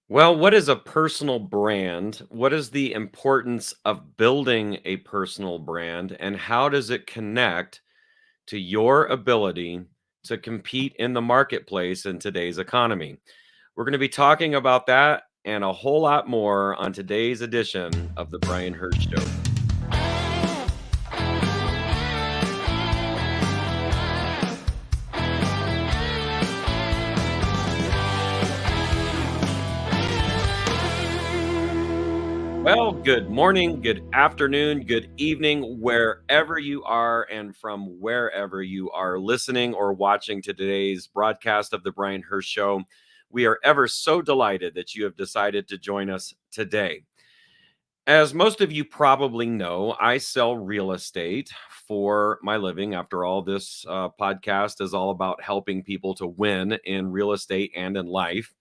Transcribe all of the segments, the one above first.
Well, what is a personal brand? What is the importance of building a personal brand? And how does it connect to your ability to compete in the marketplace in today's economy? We're going to be talking about that and a whole lot more on today's edition of The Brian Hurst Show. Well, good morning, good afternoon, good evening, wherever you are, and from wherever you are listening or watching to today's broadcast of The Brian Hurst Show. We are ever so delighted that you have decided to join us today. As most of you probably know, I sell real estate for my living. After all, this podcast is all about helping people to win in real estate and in life.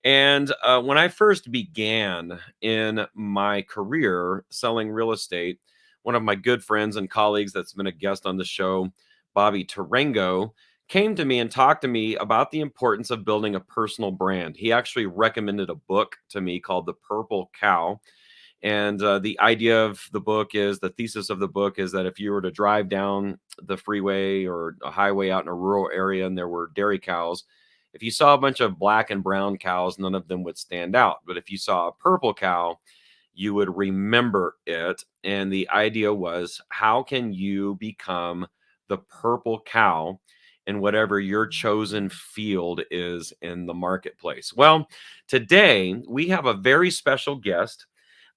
And when I first began in my career selling real estate, one of my good friends and colleagues that's been a guest on the show, Bobby Tarango, came to me and talked to me about the importance of building a personal brand. He actually recommended a book to me called The Purple Cow. And the idea of the book is the thesis of the book is that if you were to drive down the freeway or a highway out in a rural area and there were dairy cows, if you saw a bunch of black and brown cows, none of them would stand out. But if you saw a purple cow, you would remember it. And the idea was, how can you become the purple cow in whatever your chosen field is in the marketplace? Well, today we have a very special guest.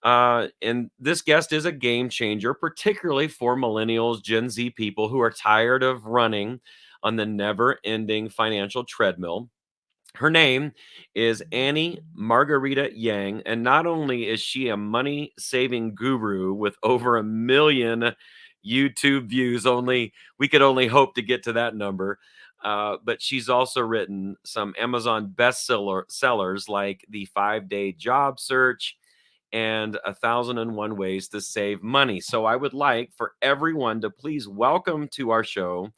And this guest is a game changer, particularly for millennials, Gen Z people who are tired of running on the never ending financial treadmill. Her name is Annie Margarita Yang, and not only is she a money saving guru with over 1 million YouTube views, only we could only hope to get to that number. But she's also written some Amazon sellers like The 5 Day Job Search and 1,001 Ways to Save Money. So I would like for everyone to please welcome to our show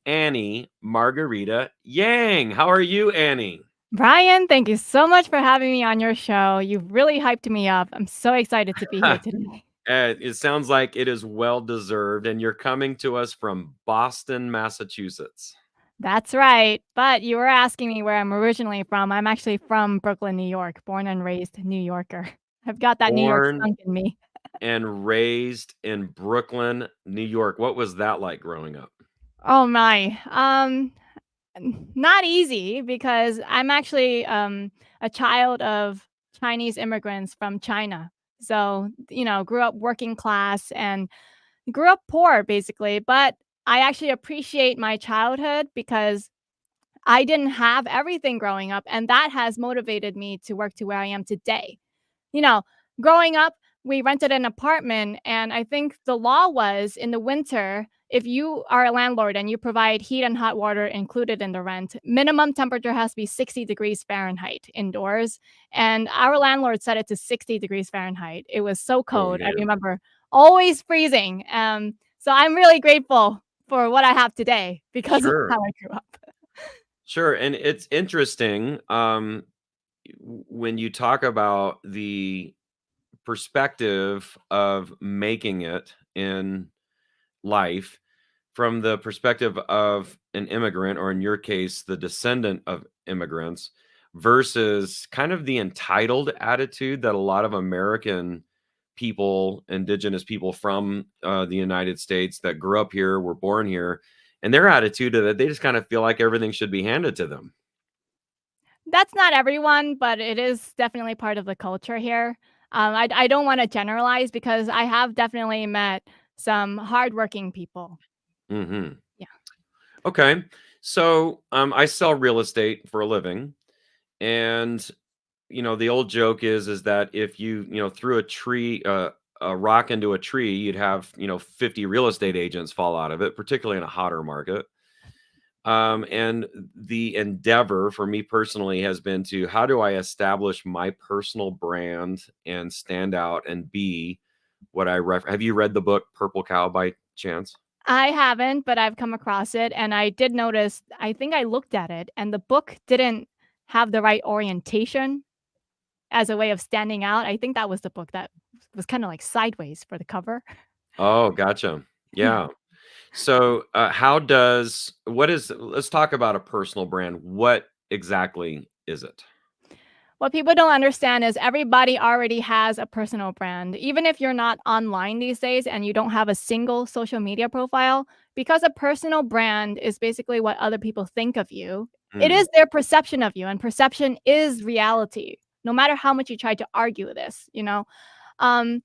Annie Margarita Yang. How are you, Annie? Brian, thank you so much for having me on your show. You've really hyped me up. I'm so excited to be here today. It sounds like it is well deserved, and you're coming to us from Boston, Massachusetts. That's right. But you were asking me where I'm originally from. I'm actually from Brooklyn, New York, born and raised New Yorker. I've got that New York Born skunk in me. and raised in Brooklyn, New York. What was that like growing up? Oh my. Not easy because I'm actually a child of Chinese immigrants from China. So, grew up working class and grew up poor basically, but I actually appreciate my childhood because I didn't have everything growing up, and that has motivated me to work to where I am today. You know, growing up, we rented an apartment, and I think the law was in the winter, if you are a landlord and you provide heat and hot water included in the rent, minimum temperature has to be 60 degrees Fahrenheit indoors. And our landlord set it to 60 degrees Fahrenheit. It was so Oh, cold. I man. remember always freezing. So I'm really grateful for what I have today because of how Sure. I grew up. Sure. And it's interesting when you talk about the perspective of making it in life from the perspective of an immigrant, or in your case, the descendant of immigrants, versus kind of the entitled attitude that a lot of American people, indigenous people from the United States that grew up here, were born here, and their attitude of that they just kind of feel like everything should be handed to them. That's not everyone, but it is definitely part of the culture here. I don't want to generalize because I have definitely met some hardworking people. Hmm. Yeah. Okay. So I sell real estate for a living. And the old joke is that if you threw a rock into a tree, you'd have 50 real estate agents fall out of it, particularly in a hotter market. And the endeavor for me personally has been to, how do I establish my personal brand and stand out and be what have you read the book Purple Cow by chance? I haven't, but I've come across it and I did notice, I think I looked at it and the book didn't have the right orientation. as a way of standing out. I think that was the book that was kinda, like, sideways for the cover. Oh, gotcha. Yeah. Yeah. So, how does what is let's talk about a personal brand. What exactly is it? What people don't understand is everybody already has a personal brand. Even if you're not online these days and you don't have a single social media profile, because a personal brand is basically what other people think of you. It Mm. is their perception of you, and perception is reality. No matter how much you try to argue this, you know. Um,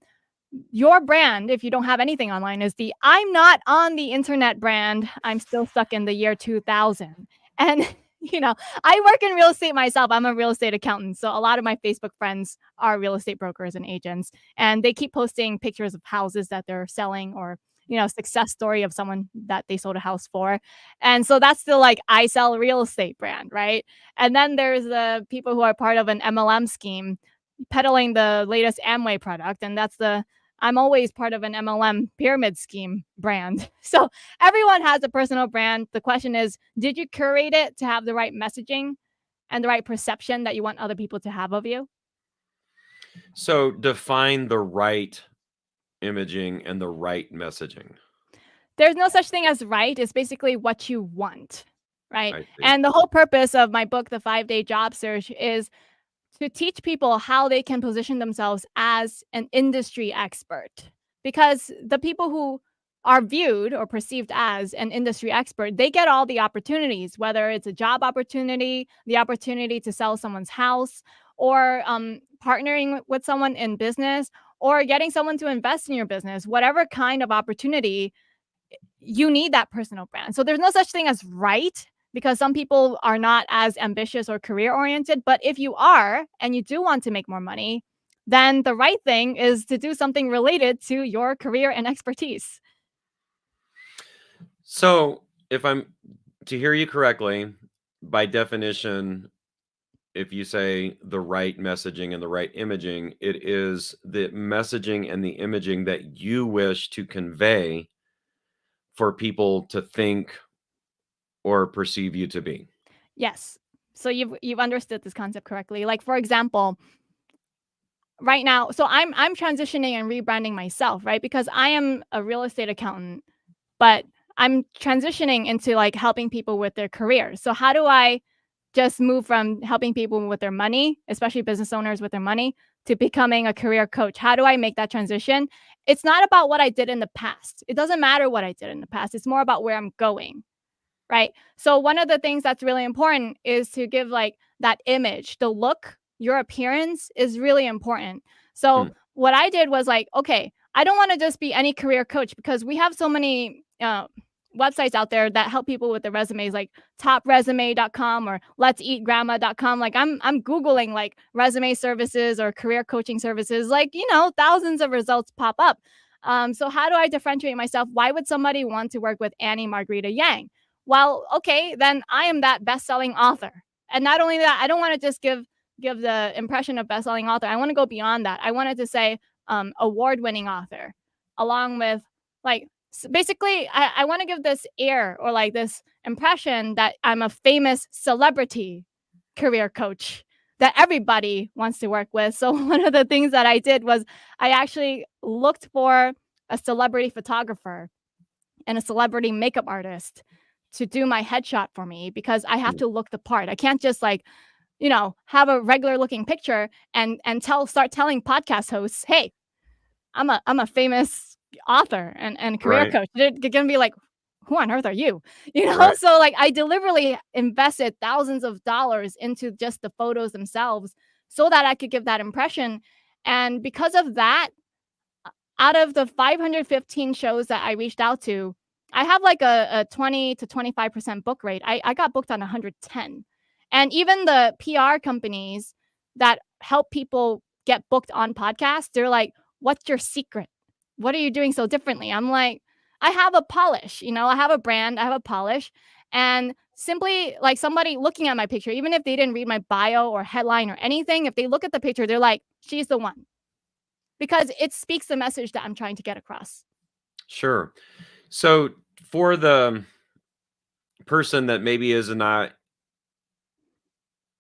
your brand, if you don't have anything online, is the "I'm not on the internet" brand. I'm still stuck in the year 2000. And, you know, I work in real estate myself. I'm a real estate accountant. So a lot of my Facebook friends are real estate brokers and agents, and they keep posting pictures of houses that they're selling or, success story of someone that they sold a house for. And so that's the like I sell real estate brand, right? And then there's the people who are part of an MLM scheme peddling the latest Amway product, and that's the I'm always part of an MLM pyramid scheme brand. So everyone has a personal brand. The question is, did you curate it to have the right messaging and the right perception that you want other people to have of you? So, define the right imaging and the right messaging. There's no such thing as right. It's basically what you want, right? I see. And the whole purpose of my book, The 5 Day Job Search, is to teach people how they can position themselves as an industry expert. Because the people who are viewed or perceived as an industry expert, they get all the opportunities, whether it's a job opportunity, the opportunity to sell someone's house, or partnering with someone in business, or getting someone to invest in your business, whatever kind of opportunity you need that personal brand. So there's no such thing as right because some people are not as ambitious or career oriented. But if you are and you do want to make more money, then the right thing is to do something related to your career and expertise. So, if I'm to hear you correctly, by definition, if you say the right messaging and the right imaging, it is the messaging and the imaging that you wish to convey for people to think or perceive you to be. Yes. So you've understood this concept correctly. Like for example, right now, so I'm transitioning and rebranding myself, right? Because I am a real estate accountant, but I'm transitioning into like helping people with their careers. So how do I just move from helping people with their money, especially business owners with their money, to becoming a career coach? How do I make that transition? It's not about what I did in the past. It doesn't matter what I did in the past. It's more about where I'm going, right? So one of the things that's really important is to give like that image, the look, your appearance is really important. So Hmm. what I did was like, okay, I don't want to just be any career coach because we have so many websites out there that help people with their resumes like topresume.com or let'seatgrandma.com. Like I'm googling like resume services or career coaching services, like thousands of results pop up. So how do I differentiate myself? Why would somebody want to work with Annie Margarita Yang? Well, okay, then I am that best-selling author. And not only that, I don't want to just give the impression of best-selling author. I want to go beyond that. I wanted to say award-winning author, along with like basically I want to give this air or like this impression that I'm a famous celebrity career coach that everybody wants to work with. So one of the things that I did was I actually looked for a celebrity photographer and a celebrity makeup artist to do my headshot for me because I have Hmm. to look the part. I can't just like, have a regular looking picture and start telling podcast hosts, "Hey, I'm a famous author and career Right. coach." They're gonna be like, "Who on earth are you?" You know? Right. So like I deliberately invested thousands of dollars into just the photos themselves so that I could give that impression. And because of that, out of the 515 shows that I reached out to, I have like a 20 to 25% book rate. I got booked on 110. And even the PR companies that help people get booked on podcasts, they're like, "What's your secret? What are you doing so differently?" I'm like, I have a polish, I have a brand, I have a polish. And simply like somebody looking at my picture, even if they didn't read my bio or headline or anything, if they look at the picture, they're like, "She's the one." Because it speaks the message that I'm trying to get across. Sure. So, for the person that maybe is not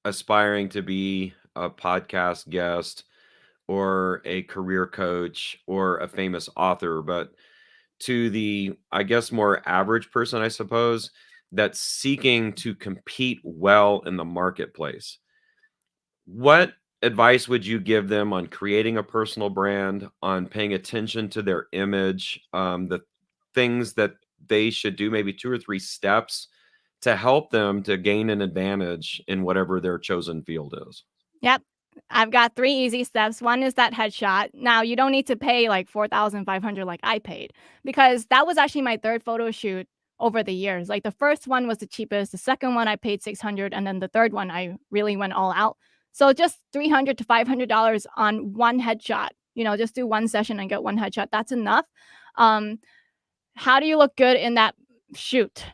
aspiring to be a podcast guest or a career coach or a famous author, but to the, I guess, more average person, I suppose, that's seeking to compete well in the marketplace. What advice would you give them on creating a personal brand, on paying attention to their image, the things that they should do, maybe 2 or 3 steps to help them to gain an advantage in whatever their chosen field is? Yep. I've got 3 easy steps. One is that headshot. Now, you don't need to pay like 4,500 like I paid, because that was actually my 3rd photo shoot over the years. Like, the first one was the cheapest, the second one I paid 600, and then the 3rd one I really went all out. So just $300 to $500 on one headshot. Just do one session and get one headshot. That's enough. Um, how do you look good in that shoot?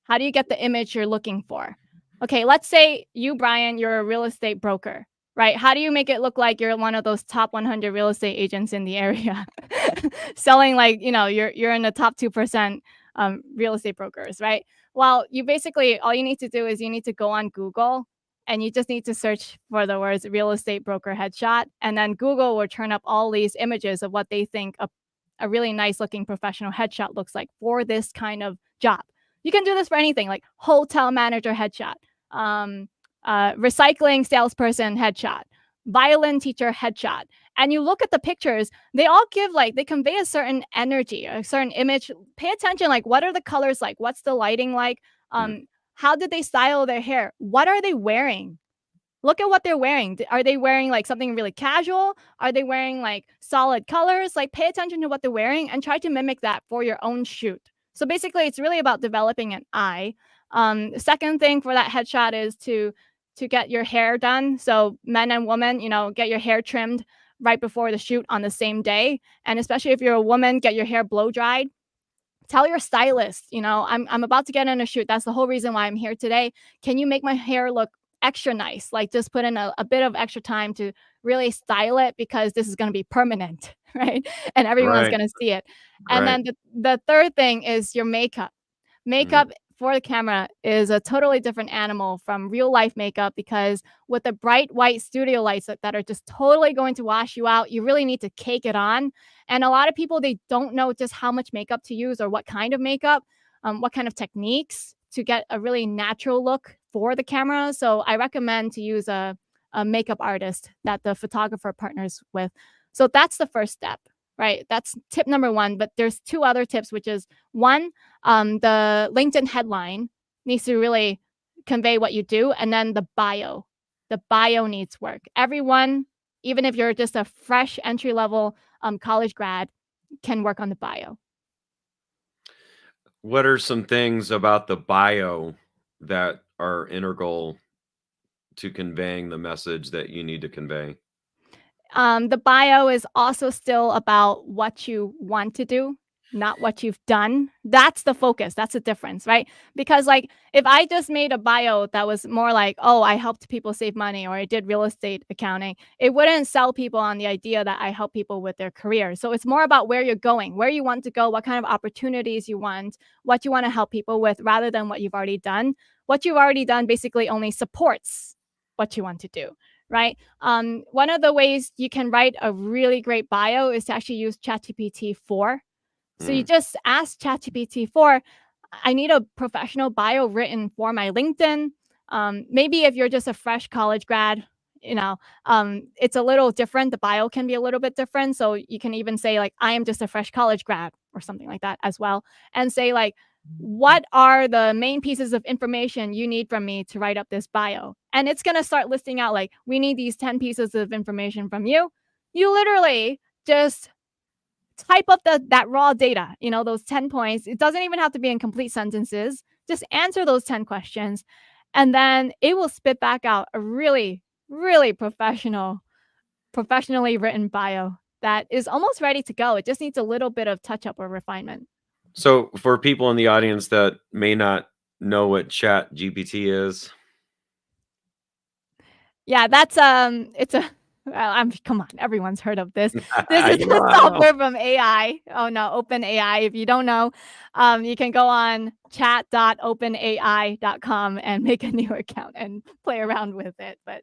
How do you get the image you're looking for? Okay, let's say you, Brian, you're a real estate broker, right? How do you make it look like you're one of those top 100 real estate agents in the area, selling like you're in the top 2% real estate brokers, right? Well, you basically all you need to do is you need to go on Google and you just need to search for the words real estate broker headshot, and then Google will turn up all these images of what they think a really nice looking professional headshot looks like for this kind of job. You can do this for anything, like hotel manager headshot, recycling salesperson headshot, violin teacher headshot. And you look at the pictures, they all give they convey a certain energy, a certain image. Pay attention, like what are the colors like? What's the lighting like? Mm. How did they style their hair? What are they wearing? Look at what they're wearing. Are they wearing like something really casual? Are they wearing like solid colors? Like pay attention to what they're wearing and try to mimic that for your own shoot. So basically, it's really about developing an eye. The second thing for that headshot is to get your hair done. So men and women, get your hair trimmed right before the shoot on the same day. And especially if you're a woman, get your hair blow dried. Tell your stylist, I'm about to get in a shoot. That's the whole reason why I'm here today. Can you make my hair look extra nice? Like just put in a bit of extra time to really style it, because this is going to be permanent, right? And everyone's Right, going to see it. And right. then the third thing is your makeup. Mhm. Makeup for the camera is a totally different animal from real life makeup, because with the bright white studio lights that are just totally going to wash you out, you really need to cake it on. And a lot of people, they don't know just how much makeup to use or what kind of makeup, what kind of techniques to get a really natural look for the camera. So I recommend to use a makeup artist that the photographer partners with. So that's the first step, right? That's tip number one. But there's 2 other tips, which is one, the LinkedIn headline needs to really convey what you do. And then the bio needs work. Everyone, even if you're just a fresh entry level college grad, can work on the bio. What are some things about the bio that are integral to conveying the message that you need to convey? The bio is also still about what you want to do, not what you've done. That's the focus. That's the difference, right? Because like if I just made a bio that was more like, oh, I helped people save money or I did real estate accounting, it wouldn't sell people on the idea that I help people with their career. So it's more about where you're going, where you want to go, what kind of opportunities you want, what you want to help people with, rather than what you've already done. What you've already done basically only supports what you want to do, right? One of the ways you can write a really great bio is to actually use ChatGPT 4. So you Mm. just ask ChatGPT 4, I need a professional bio written for my LinkedIn. Maybe if you're just a fresh college grad, it's a little different. The bio can be a little bit different. So you can even say, like, I am just a fresh college grad or something like that as well. And say, like, what are the main pieces of information you need from me to write up this bio? And it's going to start listing out, like, we need these 10 pieces of information from you. You literally just type up that raw data, those 10 points. It doesn't even have to be in complete sentences. Just answer those 10 questions. And then it will spit back out a really, really professionally written bio that is almost ready to go. It just needs a little bit of touch up or refinement. So, for people in the audience that may not know what Chat GPT is, Yeah, that's it's a well, come on, everyone's heard of this. This I is know, a I know. software from AI. Oh no, OpenAI. If you don't know, you can go on chat.openai.com and make a new account and play around with it. But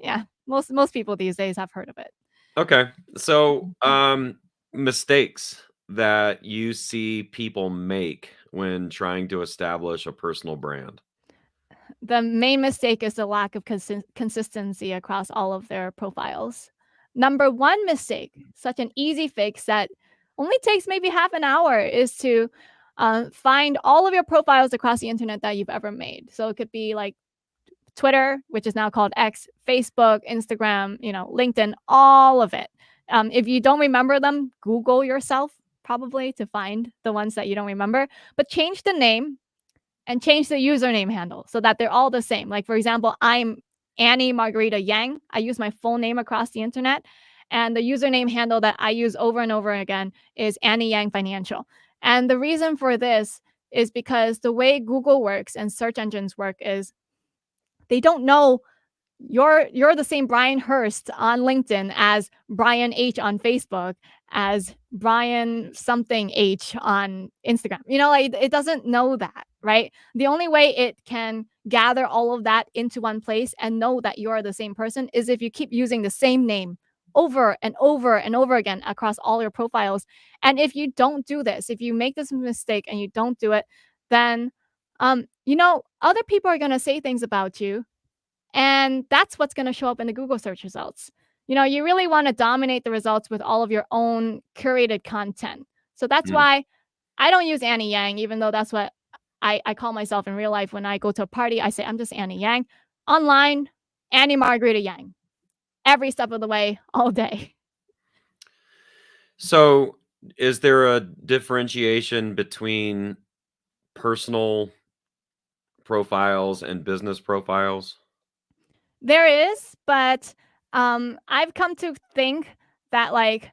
Yeah, most people these days have heard of it. Okay. So, mistakes that you see people make when trying to establish a personal brand. The main mistake is the lack of consistency across all of their profiles. Number one mistake, such an easy fix that only takes maybe half an hour, is to find all of your profiles across the internet that you've ever made. So it could be like Twitter, which is now called X, Facebook, Instagram, LinkedIn, all of it. If you don't remember them, Google yourself probably to find the ones that you don't remember, but change the name and change the username handle so that they're all the same. Like, for example, I'm Annie Margarita Yang. I use my full name across the internet. And the username handle that I use over and over again is Annie Yang Financial. And the reason for this is because the way Google works and search engines work is they don't know you're the same Brian Hurst on LinkedIn as Brian H on Facebook, as Brian something H on Instagram. Like it doesn't know that, right? The only way it can gather all of that into one place and know that you're the same person is if you keep using the same name over and over and over again across all your profiles. And if you don't do this, if you make this mistake and you don't do it, then other people are going to say things about you, and that's what's going to show up in the Google search results. You really want to dominate the results with all of your own curated content. So that's Mm. why I don't use Annie Yang, even though that's what I call myself in real life. When I go to a party, I say, I'm just Annie Yang. Online, Annie Margarita Yang. Every step of the way, all day. So, is there a differentiation between personal profiles and business profiles? There is, but I've come to think that like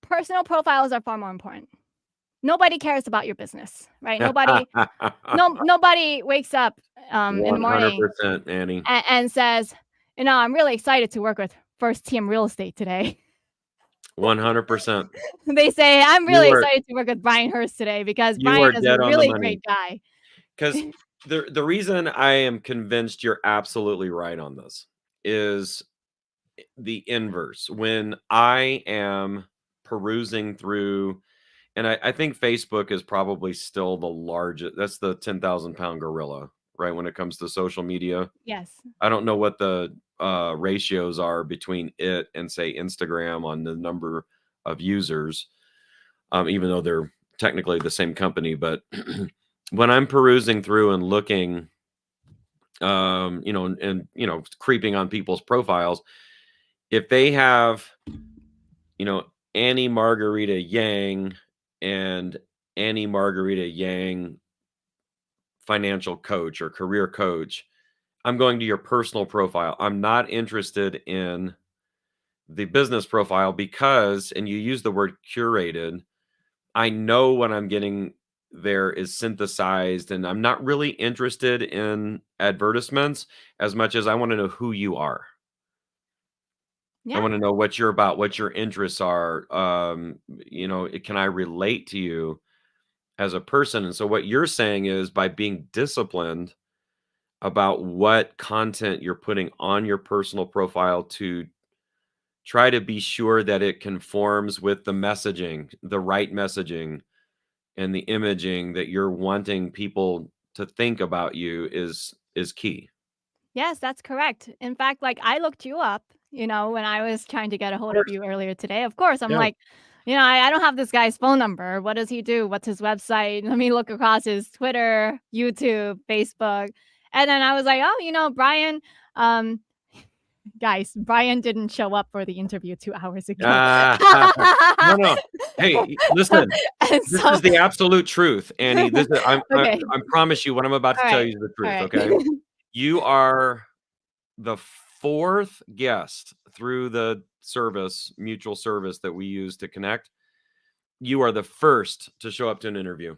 personal profiles are far more important. Nobody cares about your business, right? Nobody wakes up in the morning 100%, Annie. and says, I'm really excited to work with First Team Real Estate today. 100%. They say, I'm You really are excited to work with Brian Hurst today because you Brian are is a dead on the really money. great guy. Because the reason I am convinced you're absolutely right on this is the inverse. When I am perusing through, and I think Facebook is probably still the largest, that's the 10,000-pound gorilla, right? When it comes to social media. Yes. I don't know what the ratios are between it and say Instagram on the number of users, even though they're technically the same company. But when I'm perusing through and looking, creeping on people's profiles, if they have, Annie Margarita Yang and Annie Margarita Yang financial coach or career coach, I'm going to your personal profile. I'm not interested in the business profile because, and you use the word curated, I know what I'm getting there is synthesized, and I'm not really interested in advertisements as much as I want to know who you are. I Yeah. want to know what you're about, what your interests are. Can I relate to you as a person? And so what you're saying is by being disciplined about what content you're putting on your personal profile to try to be sure that it conforms with the messaging, the right messaging and the imaging that you're wanting people to think about you is key. Yes, that's correct. In fact, like I looked you up, when I was trying to get a Of hold of course. you earlier today. Of course, I'm Yeah. like, I don't have this guy's phone number. What does he do? What's his website? Let me look across his Twitter, YouTube, Facebook. And then I was like, oh, Brian, um, guys, Brian didn't show up for the interview 2 hours ago. Ah, no, no. Hey, listen, And this so, is the absolute truth, Annie. This is okay. I promise you what I'm about to All tell right. you is the All truth, right. okay? You are the 4th guest through the service, mutual service that we use to connect. You are the first to show up to an interview.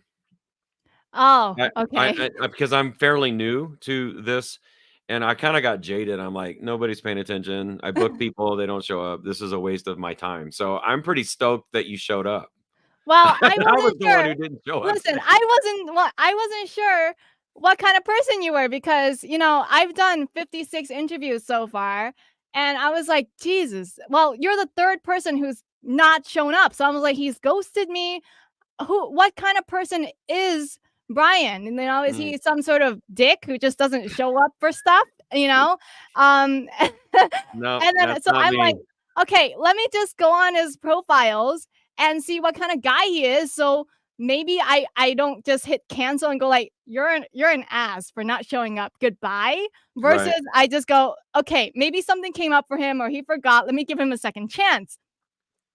Oh, I okay. because I'm fairly new to this, and I kinda got jaded. I'm like, "Nobody's paying attention. I book people, they don't show up. This is a waste of my time." So, I'm pretty stoked that you showed up. Well, I I was wasn't the one sure. who didn't show up Listen, today. I wasn't sure what kind of person you were because, I've done 56 interviews so far, and I was like, "Jesus." Well, you're the 3rd person who's not shown up, so I was like, "He's ghosted me. What kind of person is Brian? And, is Mm, he some sort of dick who just doesn't show up for stuff, you know?" And no, then that's so not I'm like, me. "Okay, let me just go on his profiles and see what kind of guy he is, so maybe I don't just hit cancel and go like, "You're an ass for not showing up. Goodbye." Versus Right. I just go, "Okay, maybe something came up for him or he forgot. Let me give him a second chance."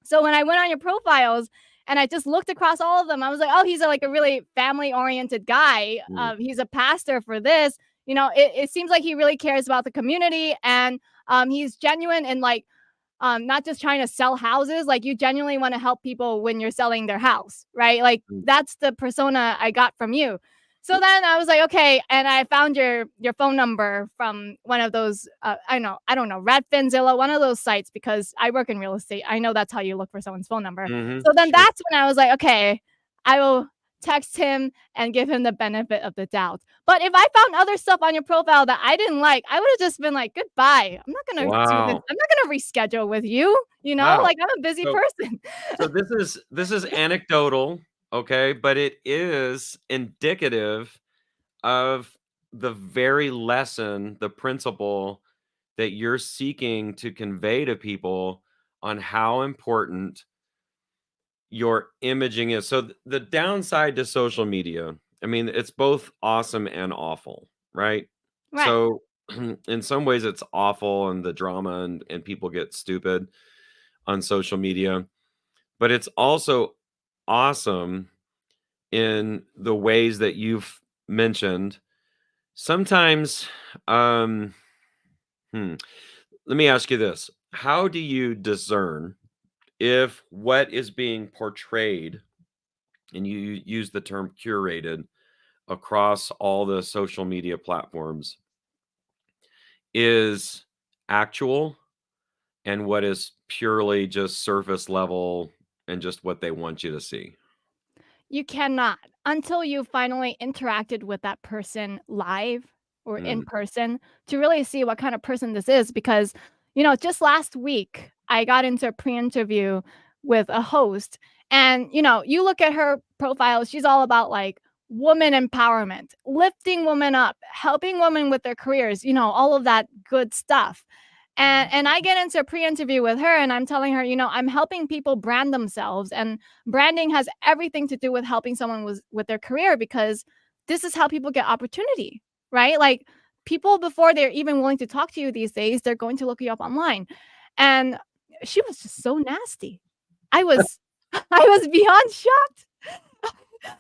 So when I went on your profiles and I just looked across all of them, I was like, "Oh, he's like a really family-oriented guy. Mm, He's a pastor for this." It seems like he really cares about the community, and he's genuine and like not just trying to sell houses, like you genuinely want to help people when you're selling their house, right? Like mm, that's the persona I got from you. So then I was like, okay, and I found your phone number from one of those I don't know, Redfin, Zillow, one of those sites because I work in real estate. I know that's how you look for someone's phone number. mhm, So then sure. that's when I was like, okay, I will text him and give him the benefit of the doubt. But if I found other stuff on your profile that I didn't like, I would have just been like, "Goodbye. I'm not gonna do this. Wow. I'm not gonna reschedule with you." Wow. Like, I'm a busy So person. so this is anecdotal, okay, but it is indicative of the very lesson, the principle that you're seeking to convey to people on how important your imaging is. So the downside to social media, I mean, it's both awesome and awful, right? Right. So in some ways it's awful and the drama and people get stupid on social media, but it's also awesome in the ways that you've mentioned. Sometimes, um, hmm, let me ask you this. How do you discern if what is being portrayed, and you use the term curated across all the social media platforms, is actual and what is purely just surface level and just what they want you to see? You cannot until you finally interacted with that person live or in Mm, person to really see what kind of person this is because, just last week, I got into a pre-interview with a host and, you look at her profile, she's all about like woman empowerment, lifting women up, helping women with their careers, all of that good stuff. And I get into a pre-interview with her and I'm telling her, I'm helping people brand themselves and branding has everything to do with helping someone with their career because this is how people get opportunity, right? Like people before they're even willing to talk to you these days, they're going to look you up online. And she was just so nasty. I was I was beyond shocked.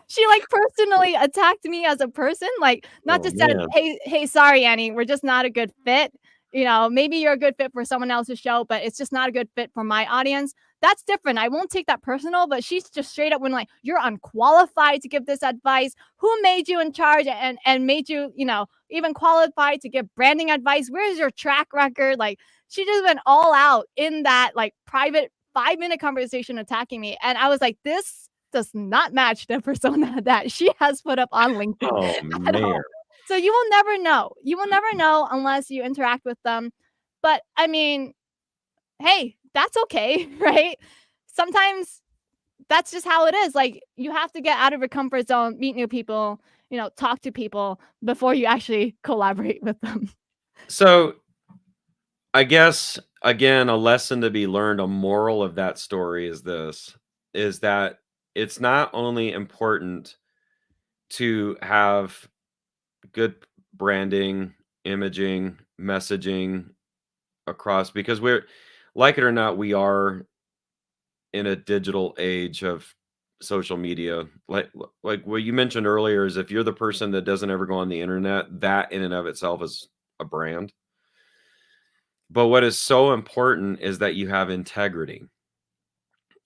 She like personally attacked me as a person, like not oh just said, man. "Hey, sorry, Annie, we're just not a good fit. Maybe you're a good fit for someone else's show, but it's just not a good fit for my audience." That's different. I won't take that personal, but she's just straight up when like, "You're unqualified to give this advice. Who made you in charge and made you, even qualified to give branding advice? Where's your track record?" Like she just went all out in that like private 5-minute conversation attacking me. And I was like, this does not match the persona that she has put up on LinkedIn Oh at man. all. So you will never know. You will never know unless you interact with them. But I mean, hey, that's okay, right? Sometimes that's just how it is. Like you have to get out of your comfort zone, meet new people, talk to people before you actually collaborate with them. So I guess again, a lesson to be learned, a moral of that story is this, is that it's not only important to have good branding, imaging, messaging across, because we're, like it or not, we are in a digital age of social media. Like what you mentioned earlier is if you're the person that doesn't ever go on the internet, that in and of itself is a brand. But what is so important is that you have integrity.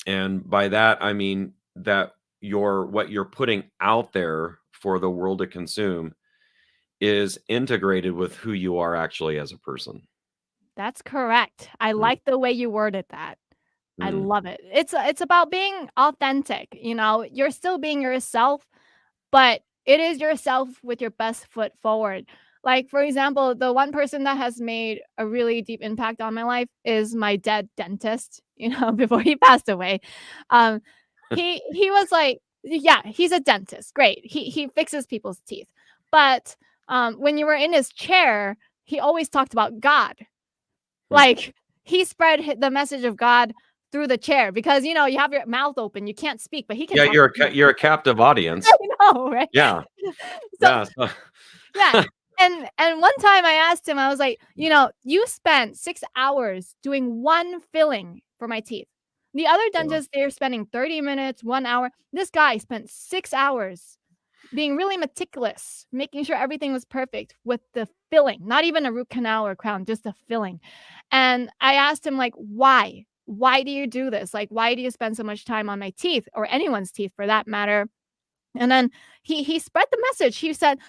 And by that, I mean that what you're putting out there for the world to consume is integrated with who you are actually as a person. That's correct. I Mm, like the way you worded that. I mm. love it. It's about being authentic, you're still being yourself, but it is yourself with your best foot forward. Like, for example, the one person that has made a really deep impact on my life is my dead dentist, before he passed away. Um, he was like, yeah, he's a dentist. Great. He fixes people's teeth. But when you were in his chair, he always talked about God. Hmm. Like, he spread the message of God through the chair because you have your mouth open, you can't speak, but he can Yeah, talk to you. you're a captive audience. I know, right? Yeah, So yeah. So yeah, and one time I asked him, I was like, "You spent 6 hours doing one filling for my teeth. The other wow. dentists, they're spending 30 minutes, 1 hour. This guy spent 6 hours being really meticulous, making sure everything was perfect with the filling, not even a root canal or crown, just the filling." And I asked him, like, "Why? Why do you do this? Like, why do you spend so much time on my teeth or anyone's teeth for that matter?" And then he spread the message. He said,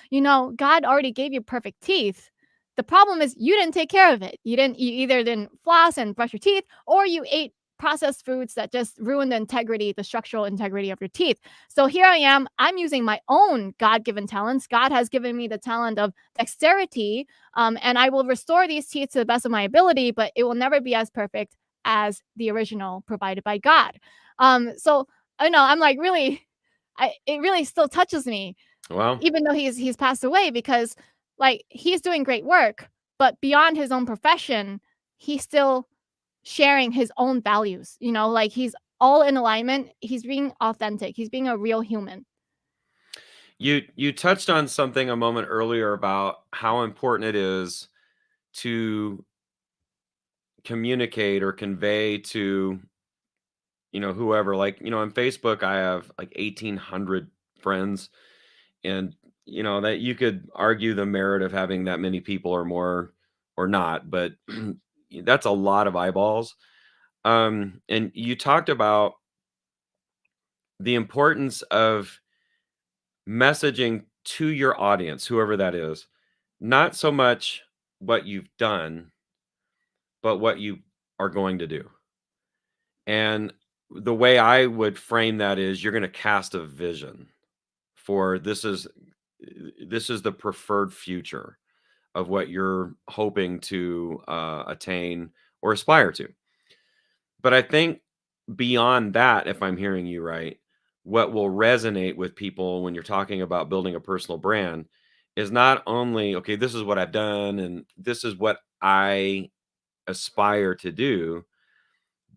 God already gave you perfect teeth. The problem is you didn't take care of it. You either didn't floss and brush your teeth, or you ate processed foods that just ruin the structural integrity of your teeth. So here I am. I'm using my own God-given talents. God has given me the talent of dexterity, and I will restore these teeth to the best of my ability, but it will never be as perfect as the original provided by God. So I know I'm like really it really still touches me, Well, even though he's passed away because, like, he's doing great work, but beyond his own profession, he's still sharing his own values, like, he's all in alignment, he's being authentic, he's being a real human. you touched on something a moment earlier about how important it is to communicate or convey to, whoever. Like, on Facebook, I have like 1,800 friends, and that you could argue the merit of having that many people or more or not, but that's a lot of eyeballs. And you talked about the importance of messaging to your audience, whoever that is, not so much what you've done, but what you are going to do. And the way I would frame that is you're going to cast a vision for this is the preferred future of what you're hoping to attain or aspire to. But I think beyond that, if I'm hearing you right, what will resonate with people when you're talking about building a personal brand is not only, okay, this is what I've done and this is what I aspire to do,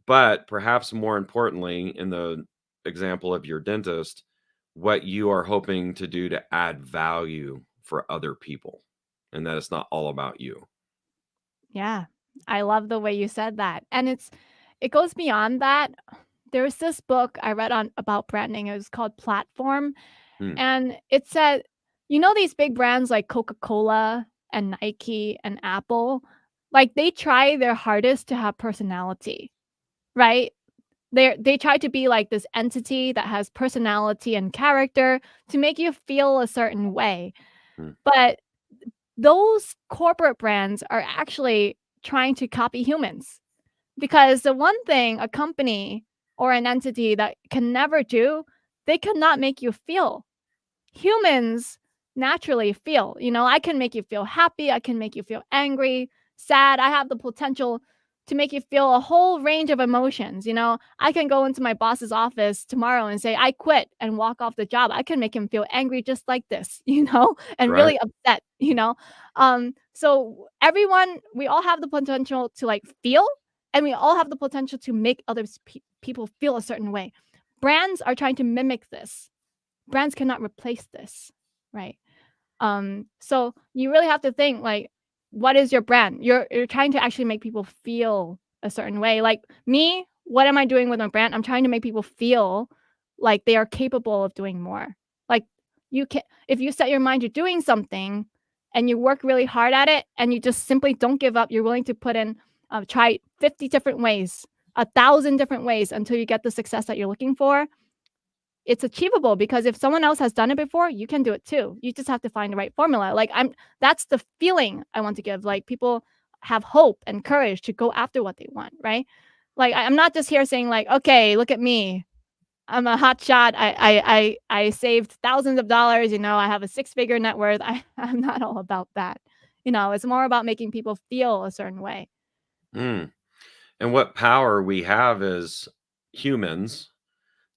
but perhaps more importantly, in the example of your dentist, what you are hoping to do to add value for other people, and that it's not all about you. Yeah, I love the way you said that, and it goes beyond that. There was this book I read on about branding, it was called Platform. Hmm, And it said, these big brands like Coca-Cola and Nike and Apple, like, they try their hardest to have personality, right? They try to be like this entity that has personality and character to make you feel a certain way. hmm, But those corporate brands are actually trying to copy humans. Because the one thing a company or an entity that can never do, they cannot make you feel. Humans naturally feel. I can make you feel happy, I can make you feel angry, sad. I have the potential to make you feel a whole range of emotions. I can go into my boss's office tomorrow and say, I quit and walk off the job. I can make him feel angry just like this, and right? really upset. So everyone, we all have the potential to like feel, and we all have the potential to make people feel a certain way. Brands are trying to mimic this. Brands cannot replace this, right? So you really have to think like, what is your brand? You're trying to actually make people feel a certain way. Like me, what am I doing with my brand? I'm trying to make people feel like they are capable of doing more. Like, you can, if you set your mind to doing something and you work really hard at it and you just simply don't give up, you're willing to put in, try 50 different ways, 1,000 different ways until you get the success that you're looking for. It's achievable because if someone else has done it before, you can do it too. You just have to find the right formula. Like, that's the feeling I want to give. Like, people have hope and courage to go after what they want, right? Like, I'm not just here saying like, "Okay, look at me. I'm a hot shot. I saved thousands of dollars. I have a six-figure net worth. I'm not all about that. It's more about making people feel a certain way. Mm. And what power we have as humans,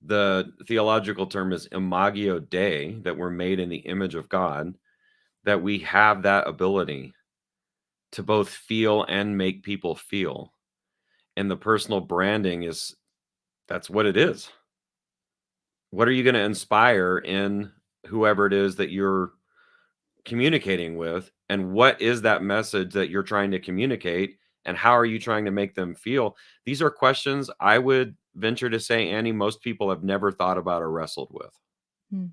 the theological term is imago Dei, that we're made in the image of God, that we have that ability to both feel and make people feel. And the personal branding is that's what it is. What are you going to inspire in whoever it is that you're communicating with? And what is that message that you're trying to communicate? And how are you trying to make them feel? These are questions I would venture to say, Annie, most people have never thought about or wrestled with. Mm.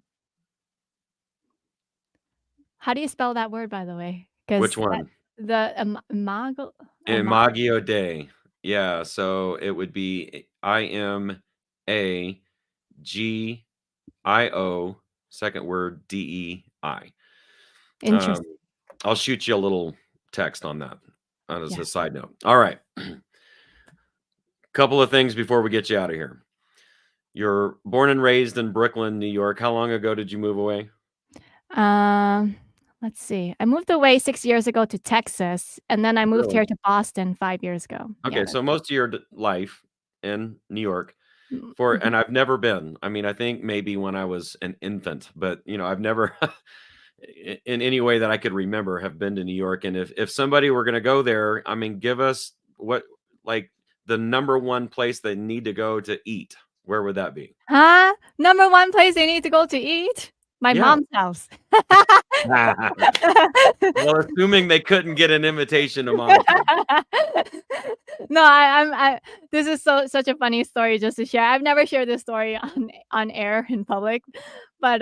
How do you spell that word, by the way? Which Because one? the imago, Imago Dei. Yeah. So it would be IMAGIO, second word DEI. Um, interesting. I'll shoot you a little text on that as Yeah. a side note. All right. Couple of things before we get you out of here. You're born and raised in Brooklyn, New York. How long ago did you move away? Um, let's see. I moved away 6 years ago to Texas, and then I moved Really? here to Boston 5 years ago. Yeah, Okay, so most of your life in New York mhm. and I've never been. I mean, I think maybe when I was an infant, but I've never in any way that I could remember have been to New York. And if somebody were going to go there, I mean, give us what like the number one place they need to go to eat. Where would that be? Huh? Number 1 place I need to go to eat? My Yeah. mom's house. Well, assuming they couldn't get an invitation to mom's house. No, I this is such a funny story just to share. I've never shared this story on air in public, but,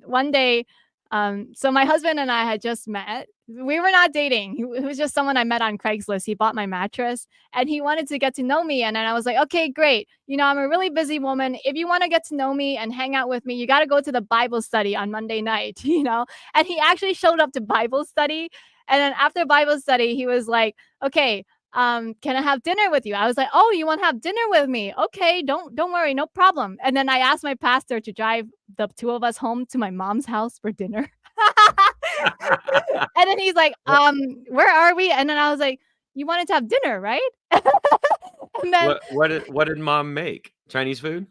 one day, so my husband and I had just met. We were not dating. He was just someone I met on Craigslist. He bought my mattress, and he wanted to get to know me, and then I was like, "Okay, great. I'm a really busy woman. If you wanna get to know me and hang out with me, you gotta go to the Bible study on Monday night," you know? And he actually showed up to Bible study, and then after Bible study, he was like, "Okay, can I have dinner with you?" I was like, "Oh, you want to have dinner with me? Okay, don't worry, no problem." And then I asked my pastor to drive the two of us home to my mom's house for dinner. And then he's like, What where are we?" And then I was like, "You wanted to have dinner, right?" And then what did mom make? Chinese food?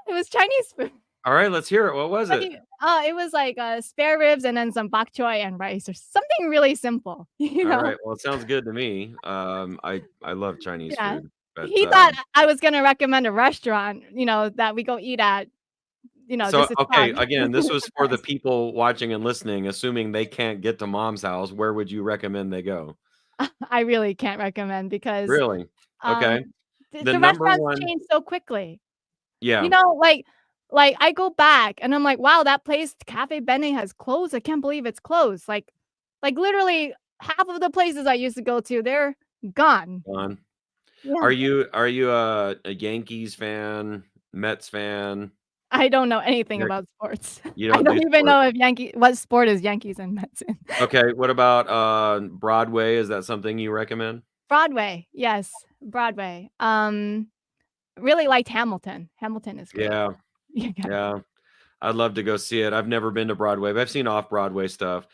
it was Chinese food. All right, let's hear it. What was But it? it was like spare ribs and then some bok choy and rice or something really simple, you All know? right. Well, it sounds good to me. I love Chinese Yeah. food, but He thought I was gonna recommend a restaurant, that we go eat at, so just to talk. okay. Again, this was for the people watching and listening. Assuming they can't get to mom's house, where would you recommend they go? I really can't recommend because, Really? um, Okay. The the number restaurants one, change so quickly. You yeah, know, like, I go back and I'm like, "Wow, that place, Cafe Bene has closed. I can't believe it's closed." Like, literally half of the places I used to go to, they're gone. gone. Yeah. Are you a Yankees fan, Mets fan? I don't know anything You're about sports. you I don't do don't even sports. know if Yankee what sport is Yankees and Mets in. Okay. What about Broadway? Is that something you recommend? Broadway, yes, Broadway. Really liked Hamilton. Hamilton is great. Yeah, Yeah. yeah. I'd love to go see it. I've never been to Broadway, but I've seen off-Broadway stuff.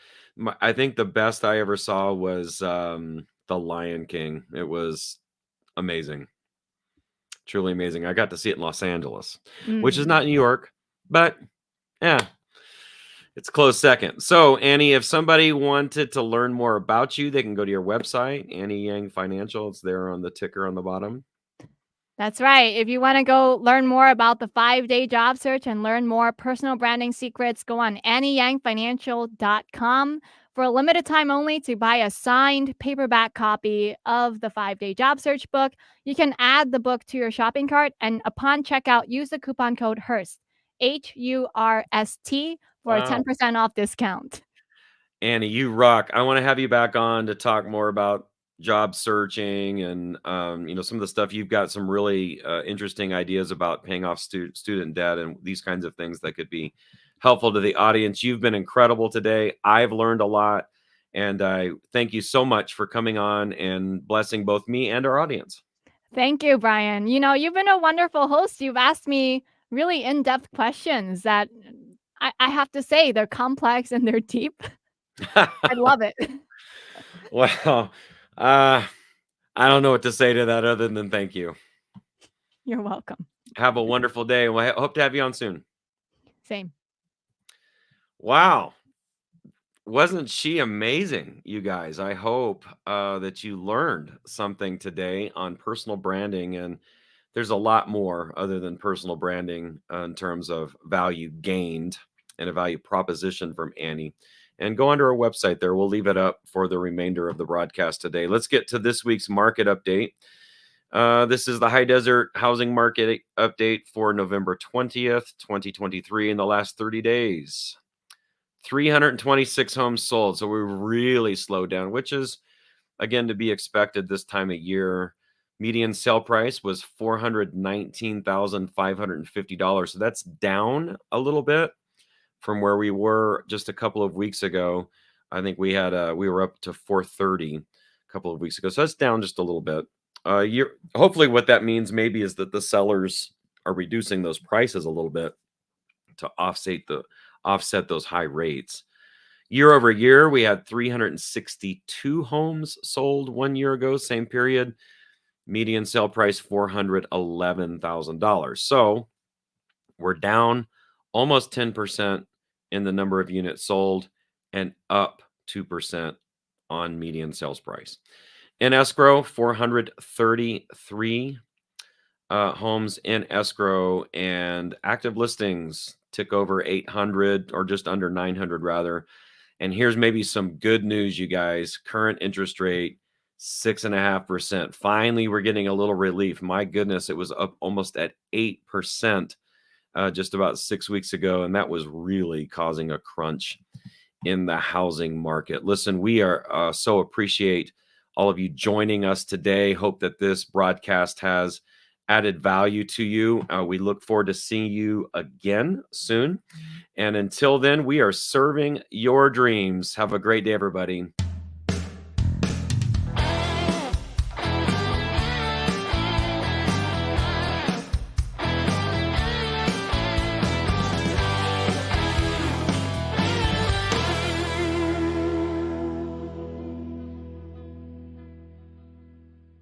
I think the best I ever saw was, The Lion King. It was amazing, truly amazing. I got to see it in Los Angeles, which is Mm. not New York, but yeah, it's a close second. So, Annie, if somebody wanted to learn more about you, they can go to your website, Annie Yang Financial. It's there on the ticker on the bottom. That's right. If you wanna go learn more about the 5-day job search and learn more personal branding secrets, go on AnnieYangFinancial.com for a limited time only to buy a signed paperback copy of the 5-day job search book. You can add the book to your shopping cart, and upon checkout, use the coupon code HURST, HURST, for a Wow. 10% off discount. Annie, you rock. I want to have you back on to talk more about job searching and some of the stuff you've got some really interesting ideas about paying off student debt and these kinds of things that could be helpful to the audience. You've been incredible today. I've learned a lot, and I thank you so much for coming on and blessing both me and our audience. Thank you, Brian. You've been a wonderful host. You've asked me really in-depth questions that I have to say they're complex and they're deep. I love it. Well, uh, I don't know what to say to that other than thank you. You're welcome. Have a wonderful day. And I hope to have you on soon. Same. Wow. Wasn't she amazing, you guys? I hope that you learned something today on personal branding. And there's a lot more other than personal branding in terms of value gained and a value proposition from Annie. And go onto our website there. We'll leave it up for the remainder of the broadcast today. Let's get to this week's market update. This is the High Desert Housing Market update for November 20th, 2023, in the last 30 days. 326 homes sold. So we really slowed down, which is, again, to be expected this time of year. Median sale price was $419,550. So that's down a little bit from where we were just a couple of weeks ago. I think we were up to 430 a couple of weeks ago. So that's down just a little bit. Hopefully what that means maybe is that the sellers are reducing those prices a little bit to offset those high rates. Year over year, we had 362 homes sold 1 year ago, same period. Median sale price $411,000. So we're down almost 10% in the number of units sold and up 2% on median sales price. In escrow, 433 homes in escrow, and active listings tick over 800, or just under 900 rather. And here's maybe some good news, you guys. Current interest rate, 6.5%. Finally, we're getting a little relief. My goodness, it was up almost at 8% just about 6 weeks ago, and that was really causing a crunch in the housing market. Listen, we are so appreciate all of you joining us today. Hope that this broadcast has added value to you. We look forward to seeing you again soon. And until then, we are serving your dreams. Have a great day, everybody.